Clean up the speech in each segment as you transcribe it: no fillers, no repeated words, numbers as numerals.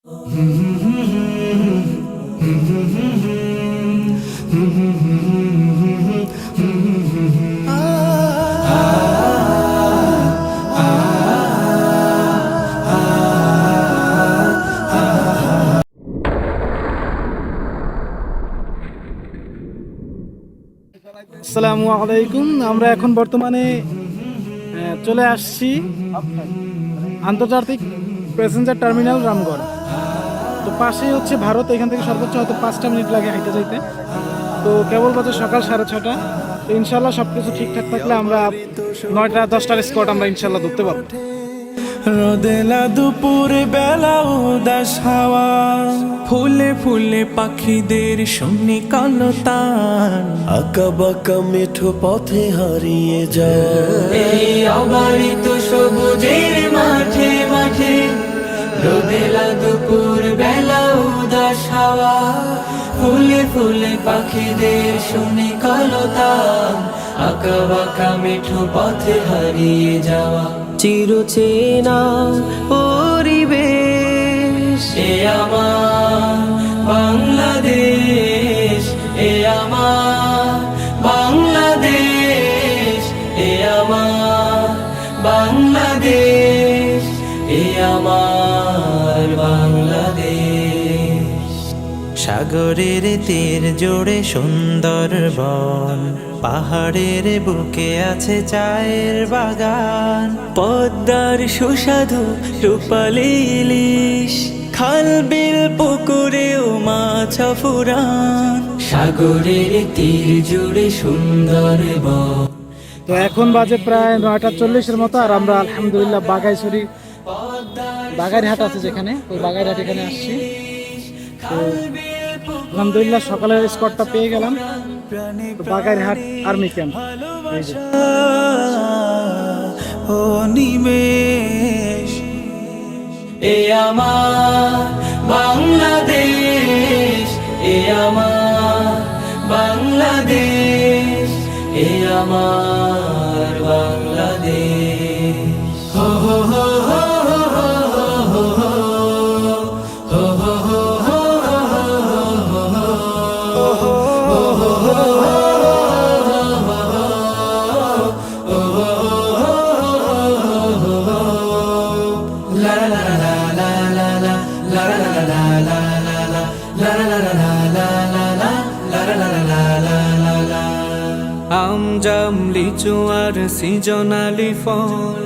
আসসালামু আলাইকুম। আমরা এখন বর্তমানে চলে আসছি আন্তর্জাতিক প্যাসেঞ্জার টার্মিনাল রামগড়। তো পাশেই হচ্ছে ভারত। এখান থেকে সর্বোচ্চ হয়তো 5টা মিনিট লাগে হাইটে যাইতে। তো কেবল বাজে সকাল 6:30। তো ইনশাল্লাহ সব কিছু ঠিকঠাক থাকলে আমরা 9টা 10টার স্পট আমরা ইনশাল্লাহ ধরতে পারবো। রোদেলা দুপুরে বেলা উদাস হাওয়া, ফুলে ফুলে পাখিদের শুনি কলতান, আঁকা বাঁকা মেঠো পথে হারিয়ে যায় এই অবারিত সবুজের মাঠে মাঠে। রোদেলা দুপুর বেলা উদাস হাওয়া, ফুলে ফুলে পাখিদের শুনি কলতান, আঁকা বাঁকা মেঠো পথে হারিয়ে যাওয়া চিরচেনা পরিবেশ। এ আমার বাংলাদেশ, এ আমার বাংলাদেশ, এ আমার বাংলাদেশ, এ আমার বাংলাদেশ। সাগরের তীর জোড়ে সুন্দর বন, পাহাড়ের বুকে আছে চায়ের বাগান, পদ্মার সুস্বাদু রূপালী ইলিশ, খাল বিল পুকুরেও মাছ ফুরান। সাগরের তীর জুড়ে সুন্দর বন। তো এখন বাজে প্রায় 9:40-এর মতো। আর আমরা আলহামদুলিল্লাহ বাগাইরহাট আছে যেখানে, ওই বাগাইরহাট এখানে আসছি। তো আলহামদুলিল্লাহ সকালের স্পটটা পেয়ে গেলাম, বাগাইরহাট আর্মি ক্যাম্প। ও নিমেষ, এ আমার বাংলাদেশ, এ আমার বাংলাদেশ, এ আমার বাংলাদেশ। হো হো হো হো হো হো হো আম জাম লিচু আর সিজনালি ফল,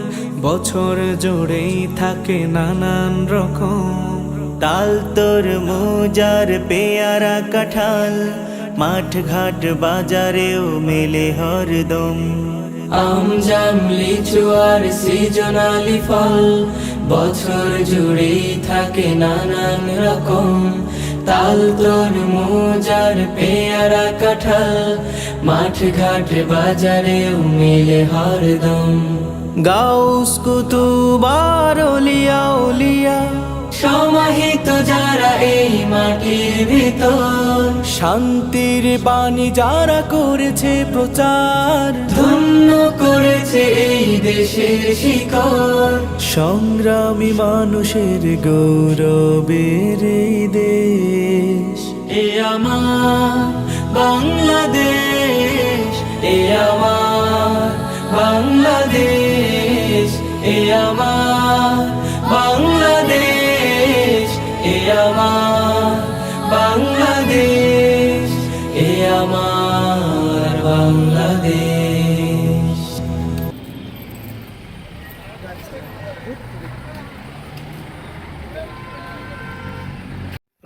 বছর জুড়েই থাকে নানান রকম। তাল তরমুজ আর পেয়ারা কাঁঠাল, মাঠ ঘাট বাজারেও মেলে হরদম। আম জাম লিচু আর সিজনালি ফল, বছর জুড়েই থাকে নানান রকম। তাল তরমুজ আর পেয়ারা কাঁঠাল, মাঠ ঘাট বাজারেও মেলে হরদম। গাউস কুতুব আর ওলিয়া উলিয়া, সমাহিত যারা এই মাটির ভিতর, শান্তির বাণী যারা করেছে প্রচার, ধন্য করেছে এই দেশের শিকড়। সংগ্রামী মানুষের গৌরবের এই দেশ, এ আমার বাংলাদেশ, এ আমার বাংলাদেশ, এ আমার বাংলাদেশ, এ আমার বাংলাদেশ, এ আমার বাংলাদেশ।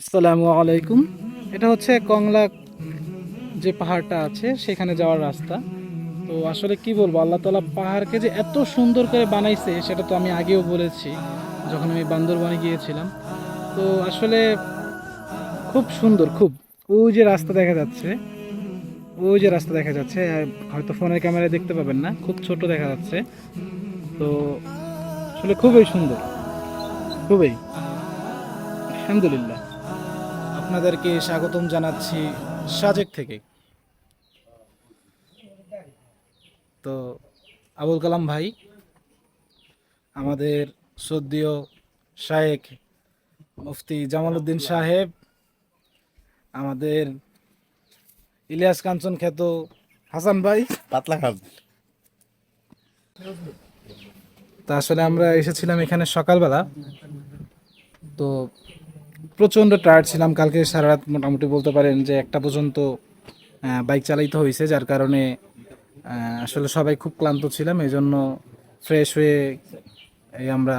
আসসালামু আলাইকুম। এটা হচ্ছে কংলা যে পাহাড়টা আছে সেখানে যাওয়ার রাস্তা। তো আসলে কি বলবো, আল্লাহ তাআলা পাহাড়কে যে এত সুন্দর করে বানাইছে সেটা তো আমি আগেও বলেছি যখন আমি বান্দরবানে গিয়েছিলাম। তো আসলে খুব সুন্দর, খুব। ওই যে রাস্তা দেখা যাচ্ছে, ওই যে রাস্তা দেখা যাচ্ছে, হয়তো ফোনের ক্যামেরায় দেখতে পাবেন না, খুব ছোট দেখা যাচ্ছে। তো আসলে খুবই সুন্দর, খুবই। আলহামদুলিল্লাহ, আপনাদেরকে স্বাগতম জানাচ্ছি সাজেক থেকে। তো আবুল কালাম ভাই, আমাদের শ্রদ্ধেয় শায়েখ মুফতি জামালউদ্দিন সাহেব, আমাদের ইলিয়াস কাঞ্চন খ্যাত হাসান ভাই। পাতলা খাব। তা আসলে আমরা এসেছিলাম এখানে সকালবেলা, তো প্রচণ্ড টায়ার্ড ছিলাম। কালকে সারা রাত মোটামুটি বলতে পারেন যে 1টা পর্যন্ত বাইক চালাইতে হয়েছে, যার কারণে আসলে সবাই খুব ক্লান্ত ছিলাম। এই জন্য ফ্রেশ হয়ে এই আমরা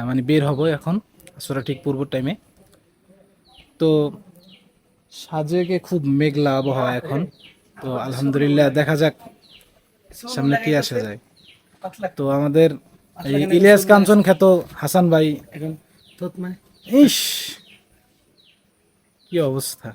মানে বের হব এখন আসলে ঠিক পূর্ব টাইমে। তো সাজেকে খুব মেঘলা আবহাওয়া এখন, তো আলহামদুলিল্লাহ দেখা যাক সামনে কি আসা যায়। তো আমাদের এই ইলিয়াস কাঞ্চন খ্যাত হাসান ভাই, ইস কি অবস্থা।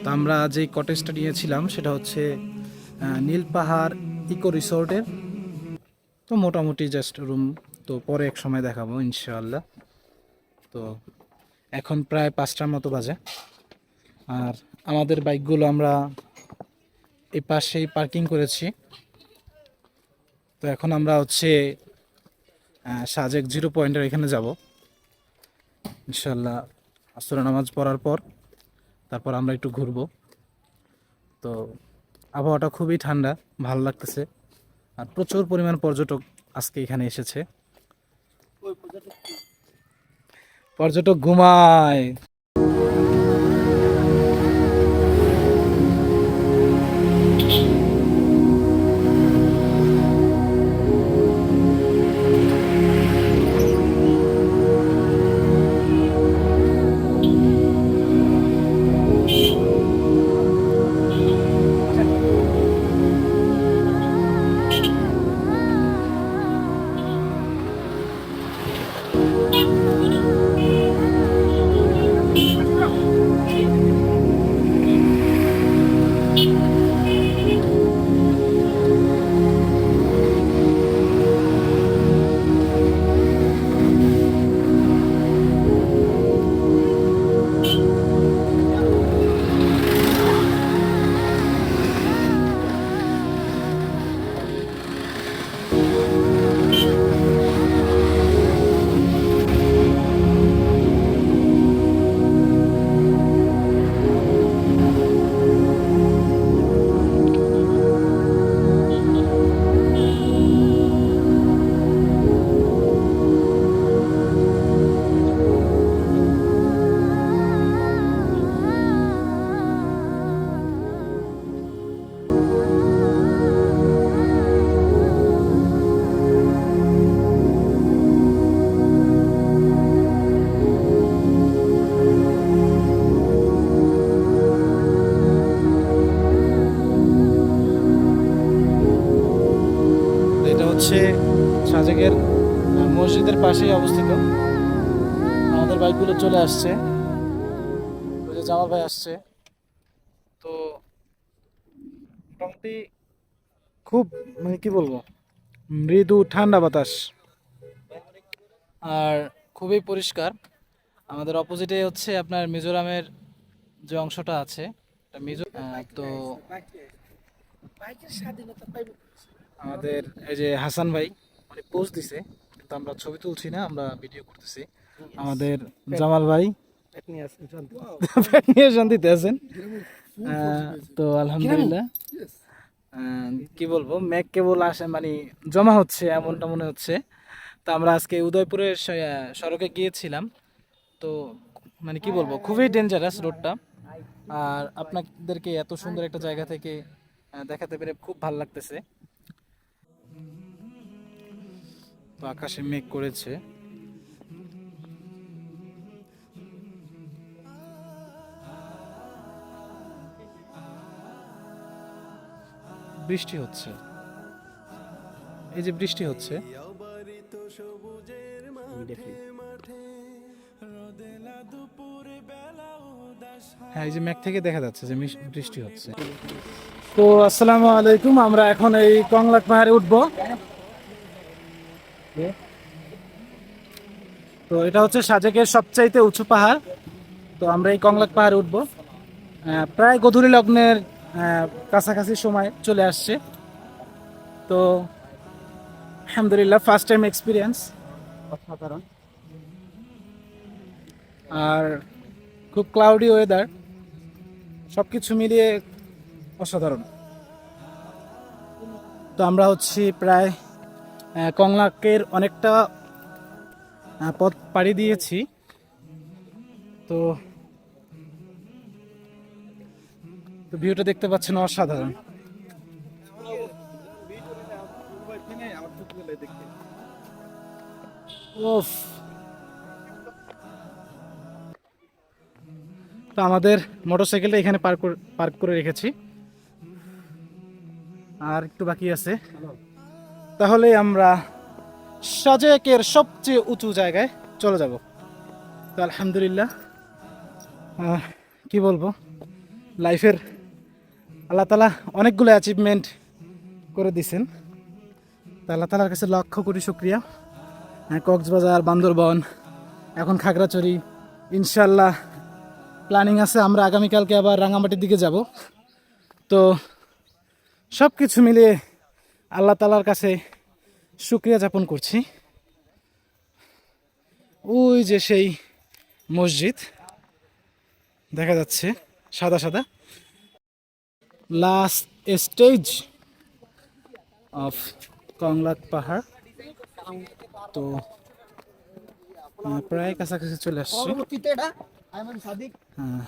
তো আমরা যে কটেজটা নিয়েছিলাম সেটা হচ্ছে নীলপাহাড় ইকো রিসোর্টের। তো মোটামুটি জাস্ট রুম, তো পরে এক সময় দেখাবো ইনশাআল্লাহ। তো এখন প্রায় 5টার মতো বাজে, আর আমাদের বাইকগুলো আমরা এই পাশেই পার্কিং করেছি। তো এখন আমরা হচ্ছে সাজেক 0 পয়েন্টের এখানে যাব ইনশাআল্লাহ। আসর নামাজ পড়ার পর তারপর আমরা একটু ঘুরবো। তো আবহাওয়াটা খুবই ঠান্ডা, ভালো লাগতেছে, আর প্রচুর পরিমাণ পর্যটক আজকে এখানে এসেছে। পর্যটক ঘুমায়। এটা হচ্ছে সাজেকের মসজিদের পাশেই অবস্থিত। আমাদের বাইকগুলো চলে আসছে, ওই যে জামাল ভাই আসছে। তো মোটামুটি খুব মানে কি বলবো, মৃদু ঠান্ডা বাতাস, আর খুবই পরিষ্কার। আমাদের অপোজিটে হচ্ছে আপনার মিজোরামের যে অংশটা আছে, তো আমাদের এই যে হাসান ভাই মানে পোস্ট দিছে, কিন্তু আমরা ছবি তুলছি না, আমরা ভিডিও করতেছি। আমাদের জামাল ভাই পেট নিয়ে শান্তিতে আছেন। তো আলহামদুলিল্লাহ, কি বলবো, মেঘ কেবল আসে মানে জমা হচ্ছে এমনটা মনে হচ্ছে। তো আমরা আজকে উদয়পুরের সড়কে গিয়েছিলাম। তো মানে কি বলবো, খুবই ডেঞ্জারাস রোডটা, আর আপনাদেরকে এত সুন্দর একটা জায়গা থেকে দেখাতে পেরে খুব ভালো লাগতেছে। তো আকাশে মেঘ করেছে। বৃষ্টি হচ্ছে, এই যে বৃষ্টি হচ্ছে। হ্যাঁ, এই যে মেঘ থেকে দেখা যাচ্ছে যে বৃষ্টি হচ্ছে। তো আসসালামু আলাইকুম, আমরা এখন এই কংলাক পাহাড়ে উঠবো। তো এটা হচ্ছে সাজেকের সবচাইতে উঁচু পাহাড়। তো আমরা এই কংলাক পাহাড়ে উঠবো। প্রায় গোধূলি লগ্নের কাছাকাছি সময় চলে আসছে। তো আলহামদুলিল্লাহ ফার্স্ট টাইম এক্সপিরিয়েন্স, অসাধারণ। আর খুব ক্লাউডি ওয়েদার, সব কিছু মিলিয়ে অসাধারণ। তো আমরা হচ্ছি প্রায় কংলাকের অনেকটা পথ পাড়ি দিয়েছি। তো ভিউটা দেখতে পাচ্ছেন অসাধারণ। ওফ, তো আমাদের মোটরসাইকেলটা এখানে পার্ক করে রেখেছি, আর একটু বাকি আছে। তাহলে আমরা সাজেকের সবচেয়ে উঁচু জায়গায় চলে যাব। তো আলহামদুলিল্লাহ, কি বলবো, লাইফের আল্লাহ তাআলা অনেকগুলো অ্যাচিভমেন্ট করে দিছেন। তো আল্লাহ তাআলার কাছে লক্ষ কোটি শুকরিয়া। কক্সবাজার, বান্দরবন, এখন খাগড়াছড়ি, ইনশাল্লাহ প্ল্যানিং আছে আমরা আগামীকালকে আবার রাঙামাটির দিকে যাব। তো সব কিছু মিলিয়ে আল্লাহ তাআলার কাছে শুকরিয়া যাপন করছি। ওই যে সেই মসজিদ দেখা যাচ্ছে সাদা সাদা, লাস্ট স্টেজ অফ কংলাক পাহাড়। তো প্রায় কাছাকাছি চলে আসছে। হ্যাঁ,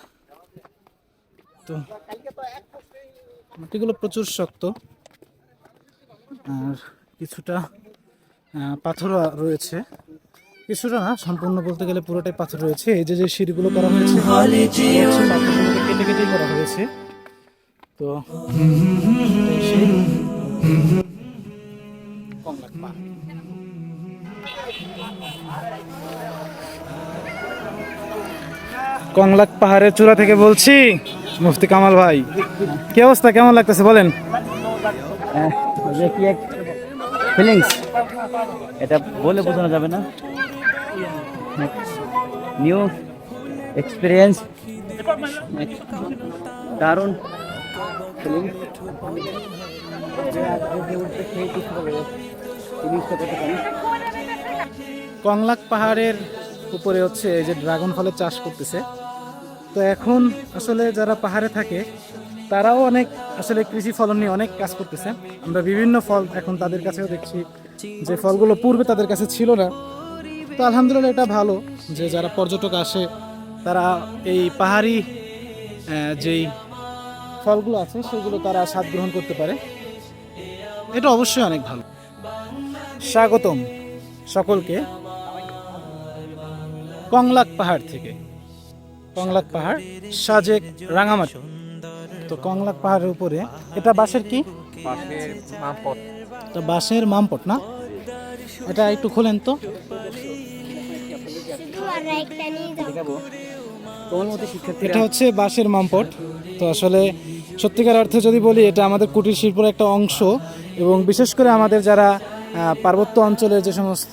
তো মাটিগুলো প্রচুর শক্ত, আর কিছুটা পাথর রয়েছে, কিছুটা না, সম্পূর্ণ বলতে গেলে পুরোটাই পাথর রয়েছে। এই যে যে সিঁড়িগুলো করা হয়েছে পাথরগুলোকে কেটে কেটেই করা হয়েছে। তো কংলাক পাহাড়ের চূড়া থেকে বলছি, মুফতি কামাল ভাই, কি অবস্থা, কেমন লাগতেছে বলেন? যে কি এক ফিলিংস, এটা বলে বোঝানো যাবে না। নিউ এক্সপিরিয়েন্স, দারুণ ফিলিংস। কংলাক পাহাড়ের উপরে হচ্ছে এই যে ড্রাগন ফলের চাষ করতেছে। তো এখন আসলে যারা পাহাড়ে থাকে তারাও অনেক আসলে কৃষি ফলন নিয়ে অনেক কাজ করতেছে। আমরা বিভিন্ন ফল এখন তাদের কাছেও দেখছি, যে ফলগুলো পূর্বে তাদের কাছে ছিল না। তো আলহামদুলিল্লাহ এটা ভালো যে যারা পর্যটক আসে তারা এই পাহাড়ি যেই ফলগুলো আছে সেগুলো তারা স্বাদ গ্রহণ করতে পারে। এটা অবশ্যই অনেক ভালো। স্বাগতম সকলকে কংলাক পাহাড় থেকে। কংলাক পাহাড়, সাজেক, রাঙামাটি। তো কংলাক পাহাড়ের উপরে এটা বাঁশের কি, তো বাঁশের মামপট না, এটা একটু খোলেন তো। এটা হচ্ছে বাঁশের মামপট। তো আসলে সত্যিকার অর্থে যদি বলি, এটা আমাদের কুটির শিল্পের একটা অংশ, এবং বিশেষ করে আমাদের যারা পার্বত্য অঞ্চলের যে সমস্ত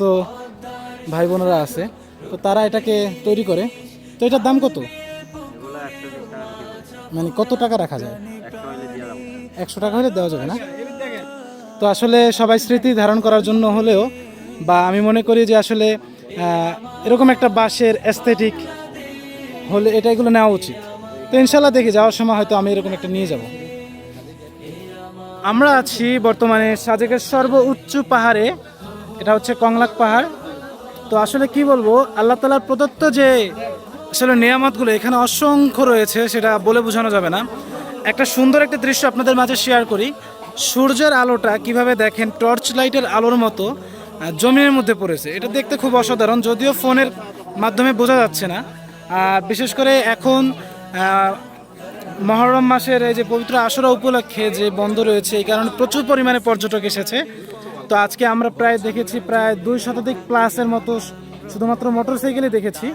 ভাই বোনেরা আছে, তো তারা এটাকে তৈরি করে। তো এটার দাম কত, মানে কত টাকা রাখা যায়? 100 টাকা হলে দেওয়া যাবে না? তো আসলে সবাই স্মৃতি ধারণ করার জন্য হলেও, বা আমি মনে করি যে আসলে এরকম একটা বাঁশের অ্যাস্থেটিক হলে এটা এগুলো নেওয়া উচিত। তো ইনশাল্লাহ দেখি যাওয়ার সময় হয়তো আমি এরকম একটা নিয়ে যাব। আমরা আছি বর্তমানে সাজেকের সর্বোচ্চ পাহাড়ে, এটা হচ্ছে কংলাক পাহাড়। তো আসলে কি বলবো, আল্লাহ তাআলার প্রদত্ত যে আসলে নিয়ামতগুলো এখানে অসংখ্য রয়েছে, সেটা বলে বোঝানো যাবে না। একটা সুন্দর একটা দৃশ্য আপনাদের মাঝে শেয়ার করি। সূর্যের আলোটা কিভাবে দেখেন টর্চ লাইটের আলোর মতো জমিনের মধ্যে পড়েছে, এটা দেখতে খুব অসাধারণ। যদিও ফোনের মাধ্যমে বোঝা যাচ্ছে না, বিশেষ করে এখন মহরম মাসের এই যে পবিত্র আশুরা উপলক্ষে যে বন্ধ রয়েছে, এই কারণে প্রচুর পরিমাণে পর্যটক এসেছে। তো আজকে আমরা প্রায় দেখেছি প্রায় 2 শতাধিক প্লাসের মতো শুধুমাত্র মোটরসাইকেলই দেখেছি।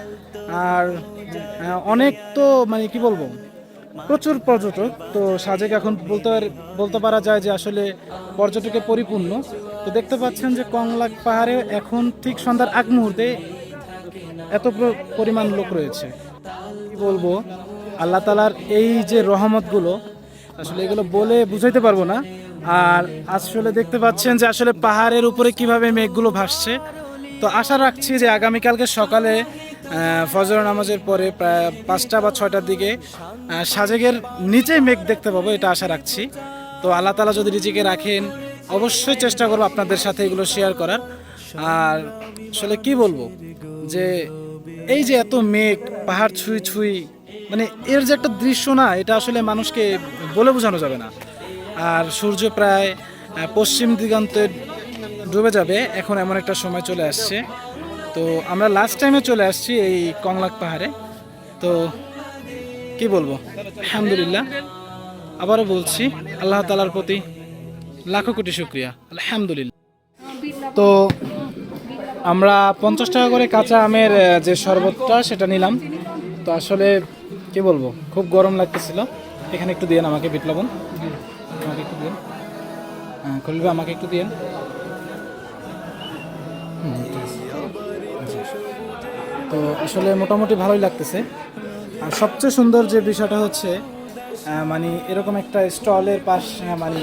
আর অনেক, তো মানে কি বলবো, প্রচুর পর্যটক। তো সাজেক এখন বলতে পারা যায় যে আসলে পর্যটকে পরিপূর্ণ। তো দেখতে পাচ্ছেন যে কংলাক পাহাড়ে এখন ঠিক সন্ধ্যার আগ মুহূর্তে এত পরিমাণ লোক রয়েছে, কি বলবো, আল্লাহ তাআলার এই যে রহমতগুলো আসলে এগুলো বলে বুঝাইতে পারবো না। আর আসলে দেখতে পাচ্ছেন যে আসলে পাহাড়ের উপরে কিভাবে মেঘগুলো ভাসছে। তো আশা রাখছি যে আগামীকালকে সকালে ফজর নামাজের পরে প্রায় 5টা বা 6টার দিকে সাজেকের নিচে মেঘ দেখতে পাবো, এটা আশা রাখছি। তো আল্লাহ তাআলা যদি রিজিকে রাখেন অবশ্যই চেষ্টা করবো আপনাদের সাথে এগুলো শেয়ার করার। আর আসলে কি বলবো যে এই যে এত মেঘ পাহাড় ছুঁই ছুঁই, মানে এর যে একটা দৃশ্য না, এটা আসলে মানুষকে বলে বোঝানো যাবে না। আর সূর্য প্রায় পশ্চিম দিগন্তে ডুবে যাবে, এখন এমন একটা সময় চলে আসছে। তো আমরা লাস্ট টাইমে চলে আসছি এই কংলাক পাহাড়ে। তো কি বলবো, আলহামদুলিল্লাহ, আবারও বলছি আল্লাহ তাআলার প্রতি লাখো কোটি শুকরিয়া, আলহামদুলিল্লাহ। তো আমরা 50 টাকা করে কাঁচা আমের যে শরবতটা সেটা নিলাম। তো আসলে কি বলবো, খুব গরম লাগতেছিল। এখানে একটু দিয়েন আমাকে, বিট লবণ আমাকে একটু দিন। হ্যাঁ খলিল ভাই, আমাকে একটু দিয়েন। তো আসলে মোটামুটি ভালোই লাগতেছে। আর সবচেয়ে সুন্দর যে বিষয়টা হচ্ছে মানে এরকম একটা স্টলের পাশ, মানে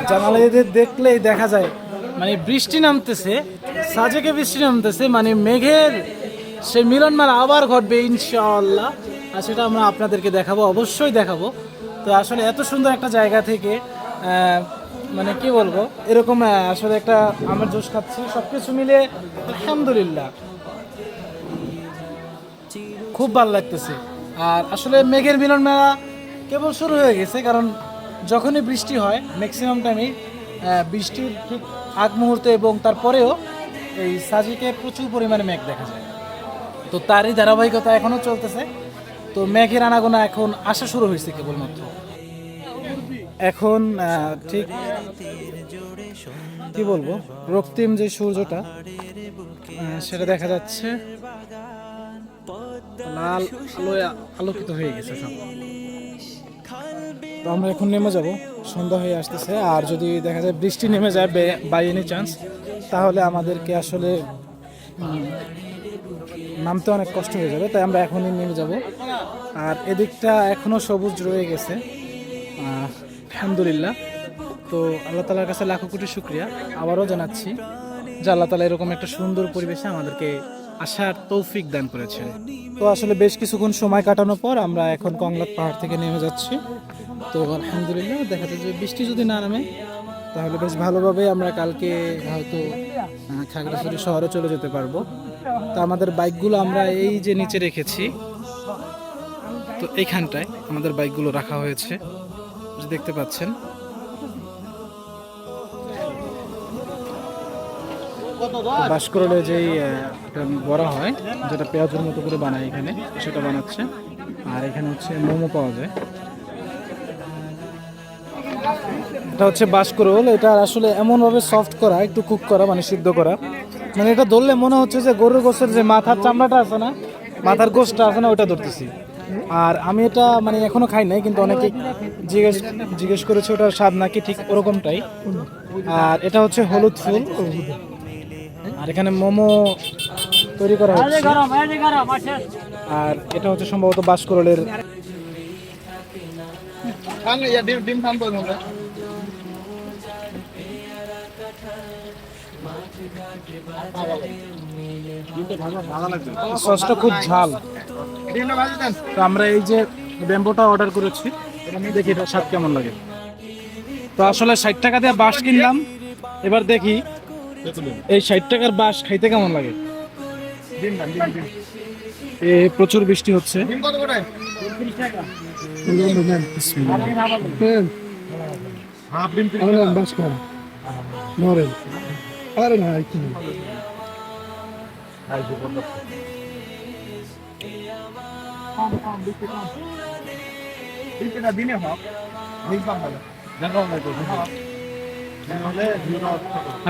জানালা দিয়ে দেখলেই দেখা যায় মানে বৃষ্টি নামতেছে, সাজেকে বৃষ্টি নামতেছে, মানে মেঘের সে মিলনমেলা আবার ঘটবে ইনশাআল্লাহ। আর সেটা আমরা আপনাদেরকে দেখাবো, অবশ্যই দেখাবো। তো আসলে এত সুন্দর একটা জায়গা থেকে মানে কি বলবো, এরকম আসলে একটা আমার জোশ খাচ্ছি, সব কিছু মিলে আলহামদুলিল্লাহ খুব ভালো লাগতেছে। আর আসলে মেঘের মিলন মেলা কেবল শুরু হয়ে গেছে, কারণ যখনই বৃষ্টি হয় ম্যাক্সিমাম টাইমে বৃষ্টির ঠিক আগ মুহূর্তে এবং তারপরেও এই সাজিকে প্রচুর পরিমাণে মেঘ দেখা যায়। তো তারই ধারাবাহিকতা এখনও চলতেছে। তো মেঘের আনাগোনা এখন আসা শুরু হয়েছে কেবলমাত্র। এখন ঠিক কি বলবো, রক্তিম যে সূর্যটা সেটা দেখা যাচ্ছে লাল আলোয় আলোকিত হয়ে গেছে সব। তো আমরা এখন নেমে যাব, সন্ধ্যা হয়ে আসতেছে। আর যদি দেখা যায় বৃষ্টি নেমে যায় বাই এনি চান্স, তাহলে আমাদেরকে আসলে নামতে অনেক কষ্ট হয়ে যাবে। তাই আমরা এখনই নেমে যাব। আর এদিকটা এখনো সবুজ রয়ে গেছে, আলহামদুলিল্লাহ। তো আল্লাহ তাআলার কাছে লাখো কোটি শুকরিয়া আবারও জানাচ্ছি যে আল্লাহ তাআলা এরকম একটা সুন্দর পরিবেশে আমাদেরকে আসার তৌফিক দান করেছেন। তো আসলে বেশ কিছুক্ষণ সময় কাটানোর পর আমরা এখন কংলাক পাহাড় থেকে নেমে যাচ্ছি। তো আলহামদুলিল্লাহ, দেখা যায় যে বৃষ্টি যদি না নামে তাহলে বেশ ভালোভাবে আমরা কালকে হয়তো খাগড়াছড়ি শহরে চলে যেতে পারবো। তো আমাদের বাইকগুলো আমরা এই যে নিচে রেখেছি, তো এইখানটায় আমাদের বাইকগুলো রাখা হয়েছে, যে দেখতে পাচ্ছেন। বাঁশকরলে যেই বড়া হয়, যেটা পেঁয়াজের মতো করে বানায় এখানে, সেটা বানাচ্ছে। আর এখানে হচ্ছে মোমো পাওয়া যায়। এটা হচ্ছে বাঁশকরল। এটা আসলে এমনভাবে সফট করা, একটু কুক করা, মানে সিদ্ধ করা, মানে এটা ধরলে মনে হচ্ছে যে গরুর গোশের যে মাথার চামড়াটা আছে না, মাথার গোশটা আছে না, ওটা ধরতেছি। আর আমি এটা মানে এখনো খাই নাই, কিন্তু অনেকে জিজ্ঞেস করেছে ওটার স্বাদ নাকি, ঠিক ওরকমটাই। আর এটা হচ্ছে হলুদ ফুল। আর এখানে মোমো তৈরি করা হচ্ছে। আর এটা হচ্ছে সম্ভবত বাঁশকরলের সসটা খুব ঝাল। তো আমরা এই যে ব্যাম্বোটা অর্ডার করেছি, দেখি এটা স্বাদ কেমন লাগে। তো আসলে 60 টাকা দিয়ে বাঁশ কিনলাম, এবার দেখি এই 60 টাকার বাঁশ খাইতে কেমন লাগে। প্রচুর বৃষ্টি হচ্ছে।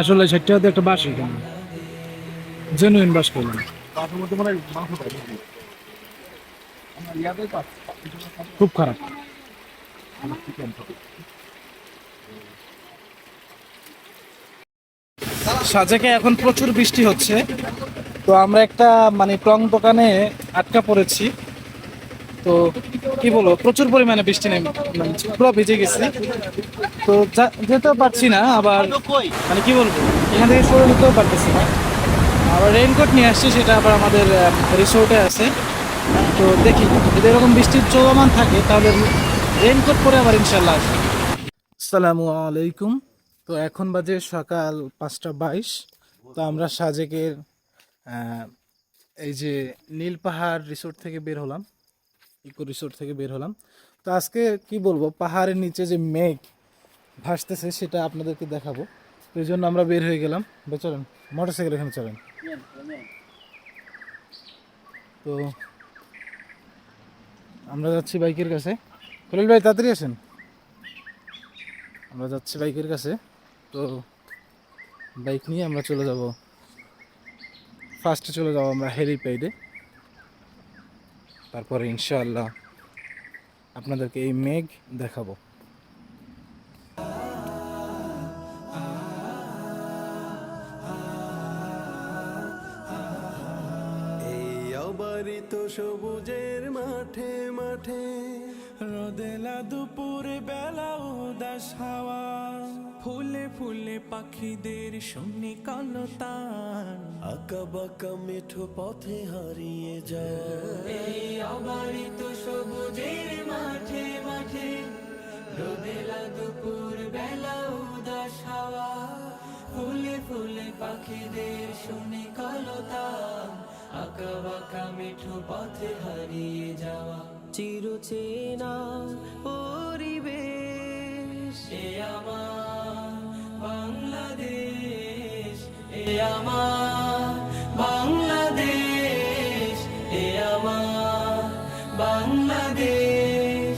আসলে 60 টাকা দিয়ে একটা বাঁশ কিনলাম, জেনুইন বাঁশ করলাম, খুব খারাপ। সাজেকে এখন প্রচুর বৃষ্টি হচ্ছে। তো আমরা একটা মানে টং দোকানে আটকা পড়েছি। তো তো কি বলবো, প্রচুর পরিমাণে বৃষ্টি নেই, মানে পুরো ভিজে গেছে। তো যেতেও পারছি না, আবার মানে কি বলবো, এখান থেকে সরে যেতেও পারতেছি না। আবার রেইনকোট নিয়ে আসছি, সেটা আবার আমাদের রিসোর্টে আছে। তো দেখি যদি এরকম বৃষ্টির চলমান থাকে তাহলে রেইনকোট পরে আবার ইনশাল্লাহ আসবো। আসসালামু আলাইকুম। তো এখন বাজে সকাল 5:22। তো আমরা সাজেকের এই যে নীল পাহাড় রিসোর্ট থেকে বের হলাম, ইকো রিসোর্ট থেকে বের হলাম। তো আজকে কি বলবো, পাহাড়ের নিচে যে মেঘ ভাসতেছে সেটা আপনাদেরকে দেখাবো। তো এই জন্য আমরা বের হয়ে গেলাম। চলেন মোটরসাইকেল এখানে চলেন। তো আমরা যাচ্ছি বাইকের কাছে। খলিল ভাই তাড়াতাড়ি আসেন, আমরা যাচ্ছি বাইকের কাছে। তো বাইক নিয়ে আমরা চলে যাব, ফার্স্টে চলে যাবো আমরা হেলিপ্যাডে, তারপরে ইনশাআল্লাহ আপনাদেরকে এই মেঘ দেখাবো। এই অবারিত সবুজের মাঠে মাঠে রোদেলা দুপুর বেলা উদাস হাওয়া, ফুলে ফুলে পাখিদের শুনি কলতান, আঁকা বাঁকা মেঠো পথে হারিয়ে যায়। অবারিত সবুজের মাঠে মাঠে রোদেলা দুপুর বেলা উদাস হাওয়া, ফুলে ফুলে পাখিদের শুনে কলতান, আঁকা বাঁকা মিঠু পথে হারিয়ে যাওয়া চিরচেনা পরিবেশ। এ আমার বাংলাদেশ, এ আমার বাংলাদেশ, এ আমার বাংলাদেশ,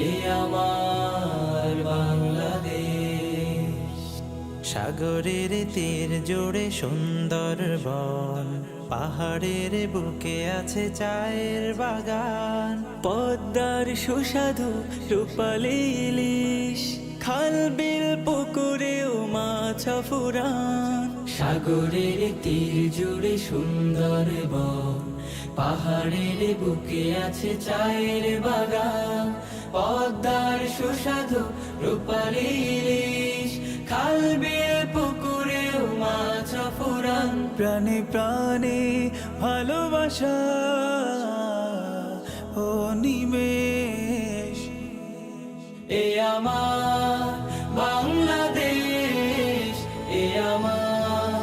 এ আমার বাংলাদেশ। সাগরের তীর জোড়ে সুন্দর বন, পাহাড়ের বুকে আছে চায়ের বাগান, পদ্মার সুস্বাদু রূপালী ইলিশ, খাল বিল পুকুরেও মাছ ফুরান। সাগরের তীর জুড়ে সুন্দর বন, পাহাড়ের বুকে আছে চায়ের বাগান, পদ্মার সুস্বাদু রূপালী ইলিশ, খাল বিল পুকুরেও মাছ ফুরান। প্রাণে প্রাণে ভালোবাসা ও নিমেষ। এ আমার বাংলাদেশ, এ আমার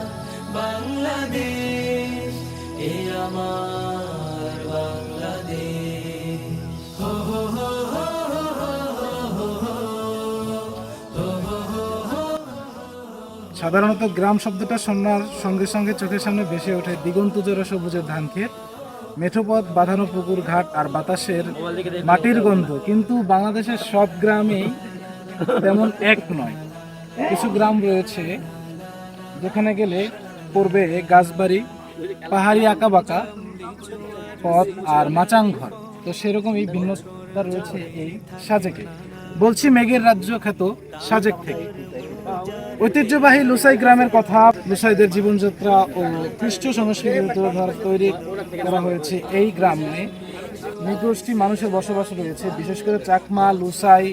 বাংলাদেশ, এ আমার বাংলাদেশ। হো হো হো হো হো হো হো। সাধারণত গ্রাম শব্দটা শোনার সঙ্গে সঙ্গে চোখের সামনে ভেসে ওঠে দিগন্ত জোড়া সবুজের ধান ক্ষেত, মেঠোপথ, বাঁধানো পুকুর ঘাট আর বাতাসের মাটির গন্ধ। কিন্তু বাংলাদেশের সব গ্রামেই তেমন এক নয়। কিছু গ্রাম রয়েছে যেখানে গেলে পড়বে গাছবাড়ি, পাহাড়ি আঁকা বাঁকা পথ আর মাচাং ঘর। তো সেরকমই ভিন্নতা রয়েছে এই সাজেকে। বলছি মেঘের রাজ্য খ্যাত সাজেক থেকে। ঐতিহ্যবাহী লুসাই গ্রামের কথা, লুসাইদের জীবনযাত্রা ও খ্রিস্ট সংস্কৃতির তুলে তৈরি করা হয়েছে এই গ্রামে। নৃগোষ্ঠী মানুষের বসবাস রয়েছে, বিশেষ করে চাকমা, লুসাই,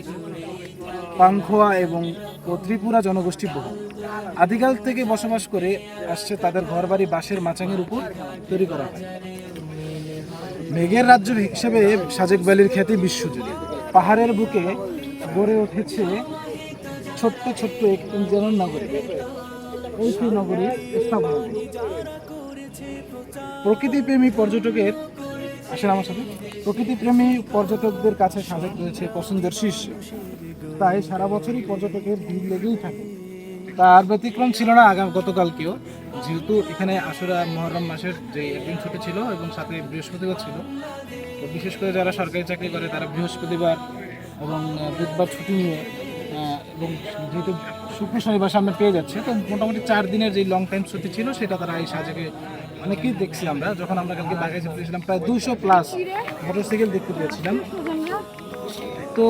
পাংখোয়া এবং ত্রিপুরা জনগোষ্ঠী বহু। আদিকাল থেকে বসবাস করে আসছে, তাদের ঘরবাড়ি বাঁশের মাচাঙের উপর তৈরি করা হয়। মেঘের রাজ্য হিসেবে সাজেক ভ্যালির খ্যাতি বিশ্বজুড়ে। পাহাড়ের বুকে গড়ে উঠেছে ছোট্ট ছোট্ট একটি যেন নগরী। এই সেই নগরীর স্থাপনা। প্রকৃতিপ্রেমী পর্যটকের আসেন আমার সাথে, প্রকৃতিপ্রেমী পর্যটকদের কাছে সাজেক রয়েছে পছন্দের শীর্ষ। তাই সারা বছরই পর্যটকের ভিড় লেগেই থাকে। তার ব্যতিক্রম ছিল না গতকালকেও, যেহেতু এখানে আশুরা মুহররম মাসের যে একদিন ছুটি ছিল এবং সাথে বৃহস্পতিবার ছিল। তো বিশেষ করে যারা সরকারি চাকরি করে তারা বৃহস্পতিবার এবং বুধবার ছুটি নিয়ে, এবং যেহেতু শুক্র শনিবার সামনে পেয়ে যাচ্ছে, তো মোটামুটি 4 দিনের যে লং টাইম ছুটি ছিল সেটা তারা এই সাজেকে অনেকেই দেখছি আমরা। যখন আমরা কালকে বাগায় চেপেছিলাম প্রায় 200+ মোটরসাইকেল দেখতে পেয়েছিলাম। তো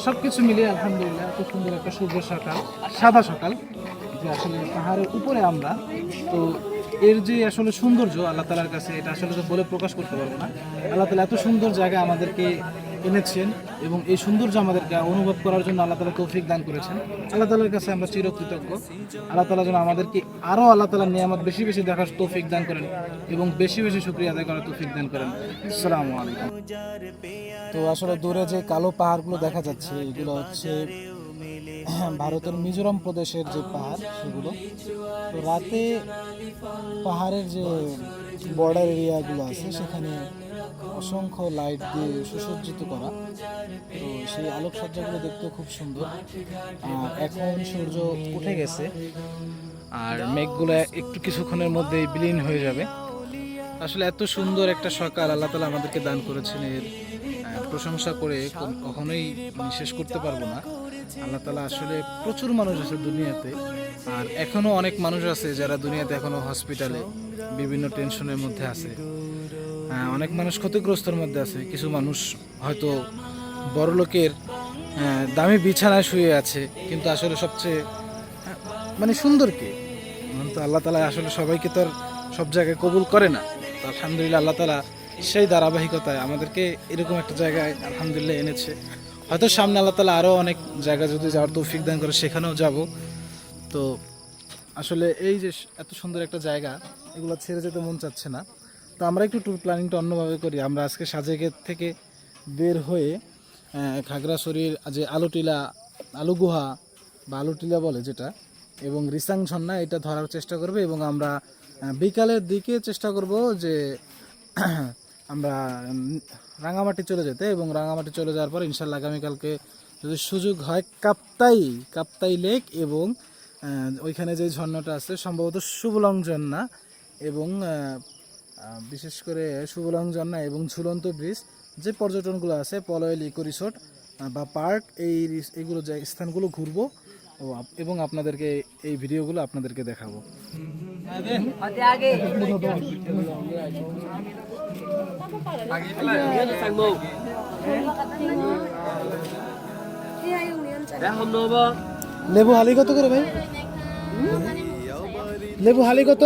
সব কিছু মিলিয়ে আলহামদুলিল্লাহ এত সুন্দর একটা শুভ সকাল, সাদা সকাল, যে আসলে পাহাড়ের উপরে আমরা। তো এর যে আসলে সৌন্দর্য আল্লাহ তাআলার কাছে, এটা আসলে তো বলে প্রকাশ করতে পারবো না। আল্লাহ তাআলা এত সুন্দর জায়গা আমাদেরকে এনেছেন এবং এই সৌন্দর্য আমাদেরকে অনুভব করার জন্য আল্লাহ তাআলা তৌফিক দান করেছেন। আল্লাহ তাআলার কাছে আমরা চিরকৃতজ্ঞ। আল্লাহ তাআলা যেন আমাদেরকে আরও আল্লাহ তাআলার নিয়ামত বেশি বেশি দেখার তৌফিক দান করেন এবং বেশি বেশি শুকরিয়া আদায় করার তৌফিক দান করেন। আসসালামু আলাইকুম। তো আসলে দূরে যে কালো পাহাড়গুলো দেখা যাচ্ছে এগুলো হচ্ছে ভারতের মিজোরাম প্রদেশের যে পাহাড় সেগুলো। তো রাতে পাহাড়ের যে বর্ডার এরিয়াগুলো আছে সেখানে অসংখ্য লাইট দিয়ে সুসজ্জিত করা, তো সেই আলোকসজ্জাগুলো দেখতেও খুব সুন্দর। এখন সূর্য উঠে গেছে আর মেঘগুলো একটু কিছুক্ষণের মধ্যেই বিলীন হয়ে যাবে। আসলে এত সুন্দর একটা সকাল আল্লাহ তাআলা আমাদেরকে দান করেছেন, এর প্রশংসা করে কখনোই শেষ করতে পারবো না। আল্লাহ তাআলা আসলে প্রচুর মানুষ আছে দুনিয়াতে, আর এখনো অনেক মানুষ আছে যারা দুনিয়াতে এখনো হসপিটালে বিভিন্ন টেনশনের মধ্যে আছে। অনেক মানুষ ক্ষতিগ্রস্তর মধ্যে আছে, কিছু মানুষ হয়তো বড়লোকের দামি বিছানায় শুয়ে আছে, কিন্তু আসলে সবচেয়ে মানে সুন্দর কে, তো আল্লাহ তাআলা আসলে সবাইকে তো আর সব জায়গায় কবুল করে না। তো আলহামদুলিল্লাহ আল্লাহ তাআলা সেই ধারাবাহিকতায় আমাদেরকে এরকম একটা জায়গায় আলহামদুলিল্লাহ এনেছে। হয়তো সামনে আল্লাহ তাআলা আরও অনেক জায়গা যদি যাওয়ার তৌফিক দান করে সেখানেও যাব। তো আসলে এই যে এত সুন্দর একটা জায়গা, এগুলো ছেড়ে যেতে মন চাচ্ছে না। তো আমরা একটু ট্যুর প্ল্যানিংটা অন্যভাবে করি। আমরা আজকে সাজেকের থেকে বের হয়ে খাগড়াছড়ির যে আলুটিলা, আলুগুহা বা আলুটিলা বলে যেটা, এবং রিসাং ঝর্ণা, এটা ধরার চেষ্টা করব। এবং আমরা বিকালের দিকে চেষ্টা করব যে আমরা রাঙামাটি চলে যেতে, এবং রাঙামাটি চলে যাওয়ার পর ইনশাল্লাহ আগামীকালকে যদি সুযোগ হয় কাপ্তাই লেক এবং ওইখানে যে ঝর্ণাটা আছে সম্ভবত সুবলং ঝর্ণা, এবং বিশেষ করে সুবলং ঝর্ণা এবং ঝুলন্ত ব্রিজ, যে পর্যটনগুলো আছে পলয়েল ইকো রিসোর্ট বা পার্ক, এইগুলো স্থানগুলো ঘুরবো এবং আপনাদেরকে এই ভিডিওগুলো আপনাদেরকে দেখাবো। লেবু হালি কত করে ভাই? লেবু হালি কত?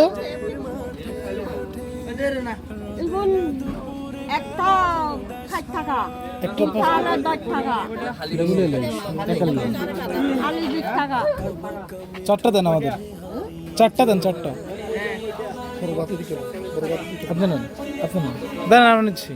একটা 60 টাকা, একটা তাহলে 10 টাকা, লেবু নিলেন, আলু 20 টাকা। চারটা দেন আমাদের, চারটা দেন, চারটা। আপনি নেন, আপনি নেন, দেন আমরা নিচ্ছি।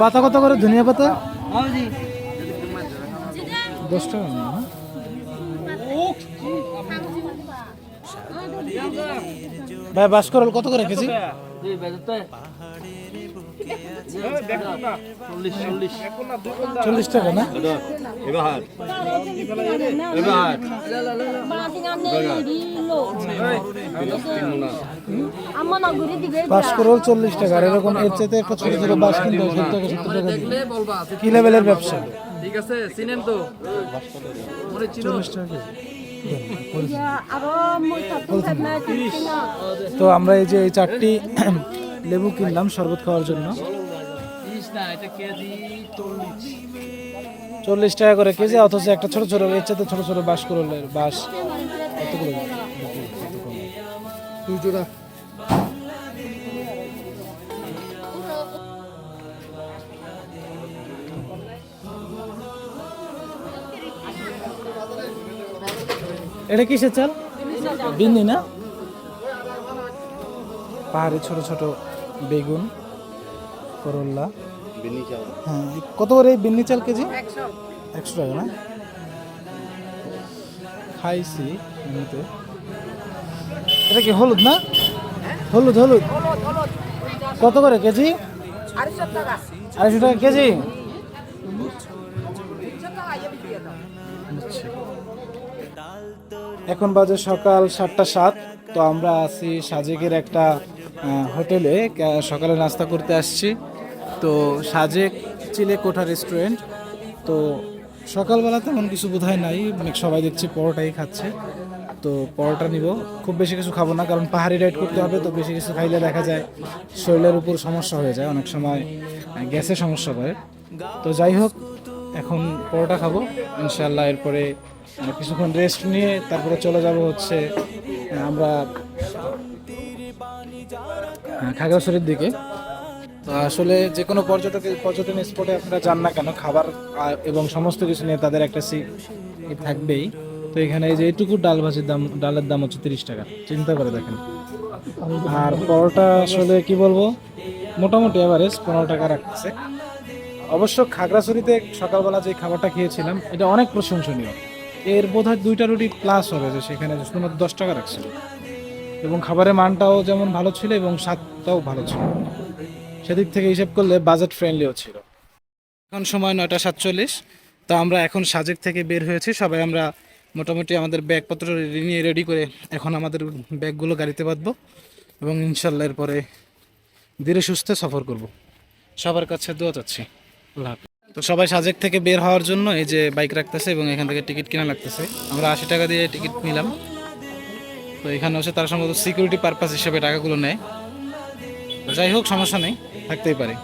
পাতা কত করে ধনিয়া পাতা? 10 টাকা না? ভাই বাসকরল কত করে কেজি? 40 টাকা না? বাসকরল 40 টাকা। আর এরকম এর চাইতে একটা ছোট ছোট বাস কিনতে হয় 70 টাকা 70 টাকা দিয়ে। কি লেভেলের ব্যবসা? ঠিক আছে, চিনেন তো? মনে চিনো? 40 টাকা কেজি। আরো তো আমরা এই যে এই 4টি লেবু কিনলাম শরবত খাওয়ার জন্য। 40 টাকা করে কেজি, অথচ একটা ছোট ছোট এর চাইতে ছোট ছোট বাস করলের বাস কতগুলো? 2 জোড়া। এটা কিসের চাল? বিন্নি না? পাহাড়ে ছোট ছোট বেগুন, করল্লা, হ্যাঁ। কত করে এই বিন্নি চাল কেজি? 100 টাকা না? খাইছি এমনিতে। এটা কি হলুদ না? হলুদ হলুদ কত করে কেজি? 250 টাকা কেজি। এখন বাজে সকাল 7:07। তো আমরা আছি সাজেকের একটা হোটেলে, সকালে নাস্তা করতে আসছি। তো সাজেক চিলেকোঠা রেস্টুরেন্ট। তো সকালবেলা তেমন কিছু বোধহয় নাই, সবাই দেখছি পরোটাই খাচ্ছে। তো পরোটা নিব, খুব বেশি কিছু খাবো না কারণ পাহাড়ি রাইড করতে হবে, তো বেশি কিছু খাইলে দেখা যায় শরীরের উপর সমস্যা হয়ে যায়, অনেক সময় গ্যাসের সমস্যা করে। তো যাই হোক, এখন পরোটা খাবো ইনশাল্লাহ, এরপরে কিছুক্ষণ রেস্ট নিয়ে তারপরে চলে যাব হচ্ছে আমরা খাগড়াছড়ির দিকে। তো আসলে যে কোনো পর্যটন স্পটে আপনারা যান না কেন, খাবার এবং সমস্ত কিছু নিয়ে তাদের একটা থাকবেই। তো এখানে এই যে এইটুকু ডালের দাম হচ্ছে 30 টাকা, চিন্তা করে দেখেন। আর পরোটা আসলে কি বলবো, মোটামুটি এভারেজ 15 টাকা রাখতেছে। অবশ্য খাগড়াছড়িতে সকালবেলা যে খাবারটা খেয়েছিলাম এটা অনেক প্রশংসনীয়, এর বোধহয় 2টা রুটি প্লাস হবে, যে সেখানে শুধুমাত্র 10 টাকা রাখছিল, এবং খাবারের মানটাও যেমন ভালো ছিল এবং স্বাদটাও ভালো ছিল, সেদিক থেকে হিসেব করলে বাজেট ফ্রেন্ডলিও ছিল। এখন সময় 9টা 47। তো আমরা এখন সাজেক থেকে বের হয়েছি, সবাই আমরা মোটামুটি আমাদের ব্যাগপত্র নিয়ে রেডি করে এখন আমাদের ব্যাগগুলো গাড়িতে বাঁধবো এবং ইনশাল্লাহ এরপরে ধীরে সুস্থে সফর করব। সবার কাছে দোয়া চাচ্ছি। আল্লাহ হাফেজ। তো সবাই সাজেক থেকে বের হওয়ার জন্য এই যে বাইক রাখতেছে এবং এখান থেকে টিকিট কেনা লাগতেছে। আমরা 80 টাকা দিয়ে টিকিট নিলাম। তো এখানে হচ্ছে তারা সম্ভবত সিকিউরিটি পারপাস হিসেবে টাকাগুলো নেয়। যাই হোক, সমস্যা নেই, থাকতেই পারে।